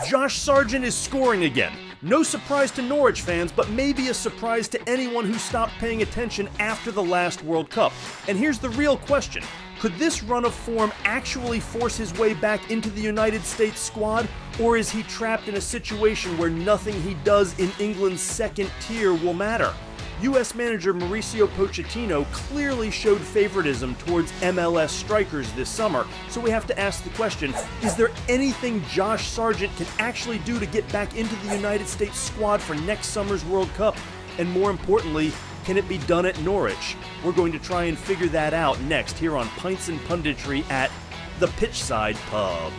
Josh Sargent is scoring again. No surprise to Norwich fans, but maybe a surprise to anyone who stopped paying attention after the last World Cup. And here's the real question. Could this run of form actually force his way back into the United States squad, or is he trapped in a situation where nothing he does in England's second tier will matter? US manager Mauricio Pochettino clearly showed favoritism towards MLS strikers this summer, so we have to ask the question, is there anything Josh Sargent can actually do to get back into the United States squad for next summer's World Cup? And more importantly, can it be done at Norwich? We're going to try and figure that out next here on Pints and Punditry at the Pitchside Pub.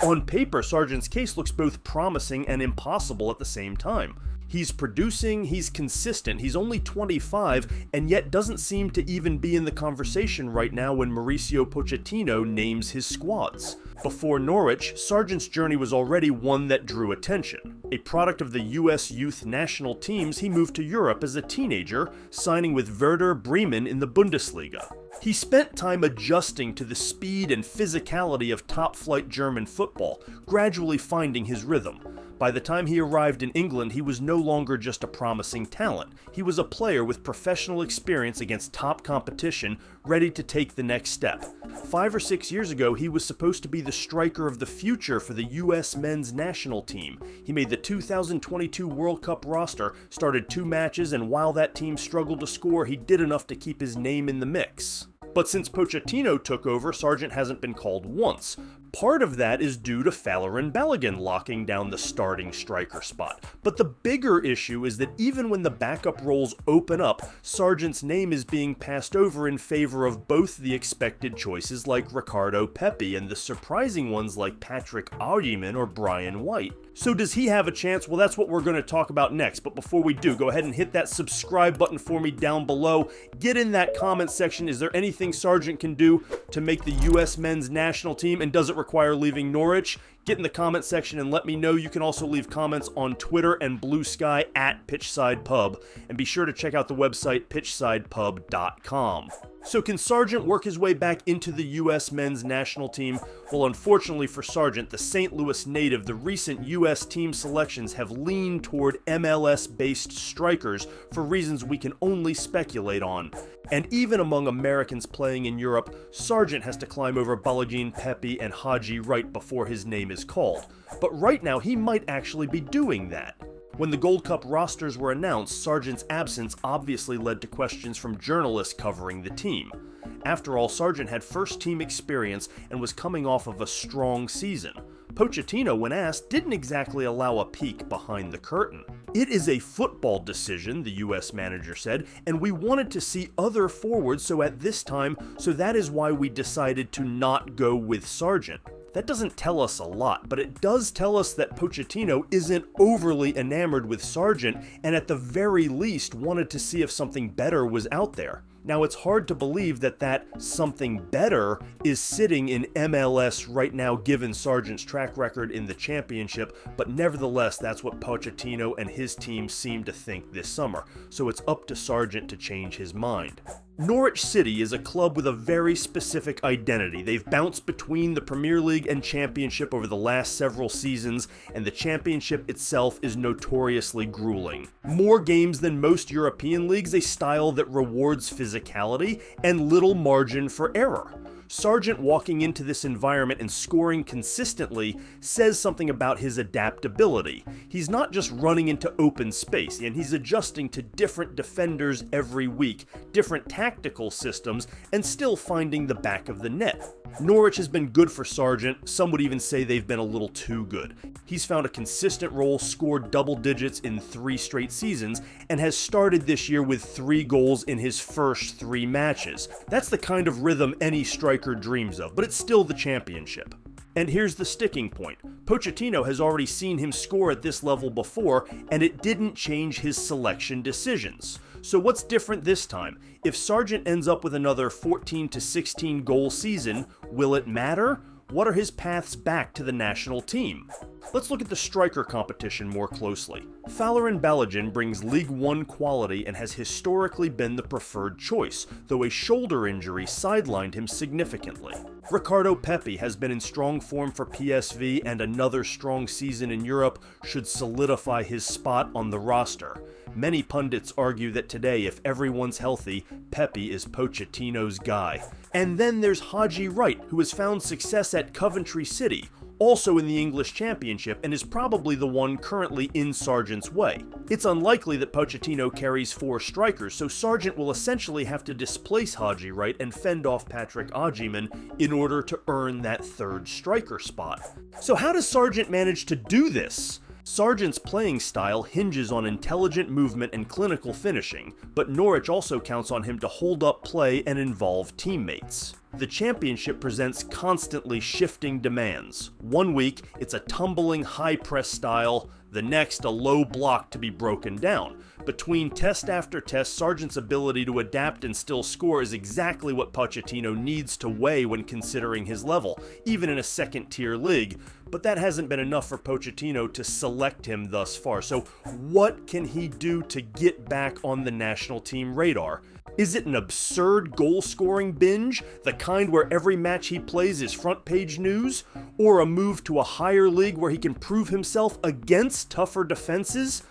On paper, Sargent's case looks both promising and impossible at the same time. He's producing, he's consistent, he's only 25, and yet doesn't seem to even be in the conversation right now when Mauricio Pochettino names his squads. Before Norwich, Sargent's journey was already one that drew attention. A product of the US youth national teams, he moved to Europe as a teenager, signing with Werder Bremen in the Bundesliga. He spent time adjusting to the speed and physicality of top-flight German football, gradually finding his rhythm. By the time he arrived in England, he was no longer just a promising talent. He was a player with professional experience against top competition, ready to take the next step. 5 or 6 years ago, he was supposed to be the striker of the future for the US men's national team. He made the 2022 World Cup roster, started 2 matches, and while that team struggled to score, he did enough to keep his name in the mix. But since Pochettino took over, Sargent hasn't been called once. Part of that is due to Falarin Balogun locking down the starting striker spot. But the bigger issue is that even when the backup roles open up, Sargent's name is being passed over in favor of both the expected choices like Ricardo Pepi and the surprising ones like Patrick Agyemang or Brian White. So does he have a chance? Well, that's what we're going to talk about next. But before we do, go ahead and hit that subscribe button for me down below. Get in that comment section. Is there anything Sargent can do to make the US men's national team, and does it require leaving Norwich? Get in the comment section and let me know. You can also leave comments on Twitter and Blue Sky at Pitchside Pub, and be sure to check out the website pitchsidepub.com. So can Sargent work his way back into the US men's national team? Well, unfortunately for Sargent, the St. Louis native, the recent US team selections have leaned toward MLS-based strikers for reasons we can only speculate on. And even among Americans playing in Europe, Sargent has to climb over Balogun, Pepi, and Haji right before his name is called. But right now, he might actually be doing that. When the Gold Cup rosters were announced, Sargent's absence obviously led to questions from journalists covering the team. After all, Sargent had first-team experience and was coming off of a strong season. Pochettino, when asked, didn't exactly allow a peek behind the curtain. It is a football decision, the US manager said, and we wanted to see other forwards, so that is why we decided to not go with Sargent. That doesn't tell us a lot, but it does tell us that Pochettino isn't overly enamored with Sargent, and at the very least wanted to see if something better was out there. Now, it's hard to believe that something better is sitting in MLS right now given Sargent's track record in the championship, but nevertheless, that's what Pochettino and his team seem to think this summer, so it's up to Sargent to change his mind. Norwich City is a club with a very specific identity. They've bounced between the Premier League and Championship over the last several seasons, and the Championship itself is notoriously grueling. More games than most European leagues, a style that rewards physicality and little margin for error. Sargent walking into this environment and scoring consistently says something about his adaptability. He's not just running into open space, and he's adjusting to different defenders every week, different tactical systems, and still finding the back of the net. Norwich has been good for Sargent. Some would even say they've been a little too good. He's found a consistent role, scored double digits in 3 straight seasons, and has started this year with 3 goals in his first 3 matches. That's the kind of rhythm any striker dreams of, but it's still the championship. And here's the sticking point. Pochettino has already seen him score at this level before, and it didn't change his selection decisions. So what's different this time? If Sargent ends up with another 14 to 16 goal season, will it matter? What are his paths back to the national team? Let's look at the striker competition more closely. Falarin Balogun brings League One quality and has historically been the preferred choice, though a shoulder injury sidelined him significantly. Ricardo Pepi has been in strong form for PSV, and another strong season in Europe should solidify his spot on the roster. Many pundits argue that today, if everyone's healthy, Pepi is Pochettino's guy. And then there's Haji Wright, who has found success at Coventry City, also in the English Championship, and is probably the one currently in Sargent's way. It's unlikely that Pochettino carries 4 strikers, so Sargent will essentially have to displace Haji Wright and fend off Patrick Agyemang in order to earn that 3rd striker spot. So how does Sargent manage to do this? Sargent's playing style hinges on intelligent movement and clinical finishing, but Norwich also counts on him to hold up play and involve teammates. The Championship presents constantly shifting demands. One week, it's a tumbling high-press style, the next a low block to be broken down. Between test after test, Sargent's ability to adapt and still score is exactly what Pochettino needs to weigh when considering his level, even in a second-tier league, but that hasn't been enough for Pochettino to select him thus far. So what can he do to get back on the national team radar? Is it an absurd goal-scoring binge, the kind where every match he plays is front-page news? Or a move to a higher league where he can prove himself against tougher defenses?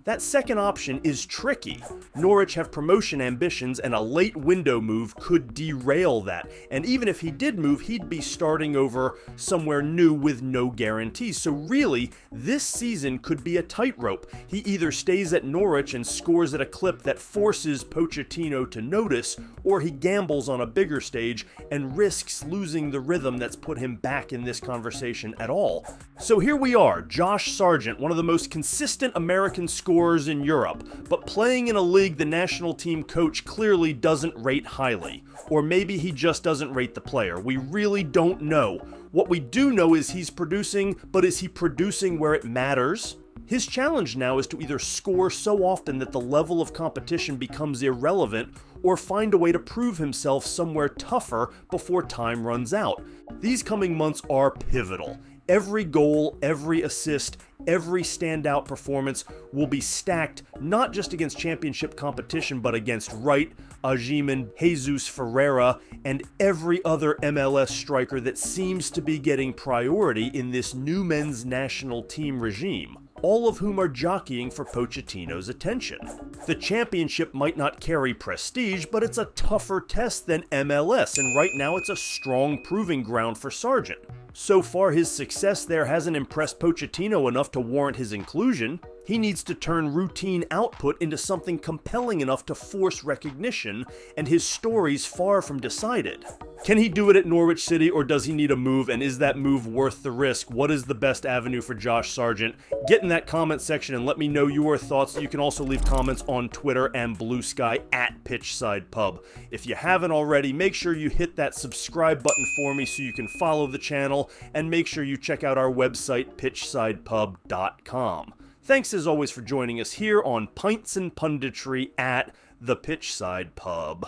That second option is tricky. Norwich have promotion ambitions, and a late window move could derail that. And even if he did move, he'd be starting over somewhere new with no guarantees. So really, this season could be a tightrope. He either stays at Norwich and scores at a clip that forces Pochettino to notice, or he gambles on a bigger stage and risks losing the rhythm that's put him back in this conversation at all. So here we are, Josh Sargent, one of the most consistent American scorers in Europe, but playing in a league the national team coach clearly doesn't rate highly. Or maybe he just doesn't rate the player. We really don't know. What we do know is he's producing, but is he producing where it matters? His challenge now is to either score so often that the level of competition becomes irrelevant, or find a way to prove himself somewhere tougher before time runs out. These coming months are pivotal. Every goal, every assist, every standout performance will be stacked not just against championship competition, but against Wright, Agyemang, Jesus Ferreira, and every other MLS striker that seems to be getting priority in this new men's national team regime, all of whom are jockeying for Pochettino's attention. The championship might not carry prestige, but it's a tougher test than MLS, and right now it's a strong proving ground for Sargent. So far, his success there hasn't impressed Pochettino enough to warrant his inclusion. He needs to turn routine output into something compelling enough to force recognition, and his story's far from decided. Can he do it at Norwich City, or does he need a move, and is that move worth the risk? What is the best avenue for Josh Sargent? Get in that comment section and let me know your thoughts. You can also leave comments on Twitter and Blue Sky at Pitchside Pub. If you haven't already, make sure you hit that subscribe button for me so you can follow the channel, and make sure you check out our website, pitchsidepub.com. Thanks as always for joining us here on Pints and Punditry at the Pitchside Pub.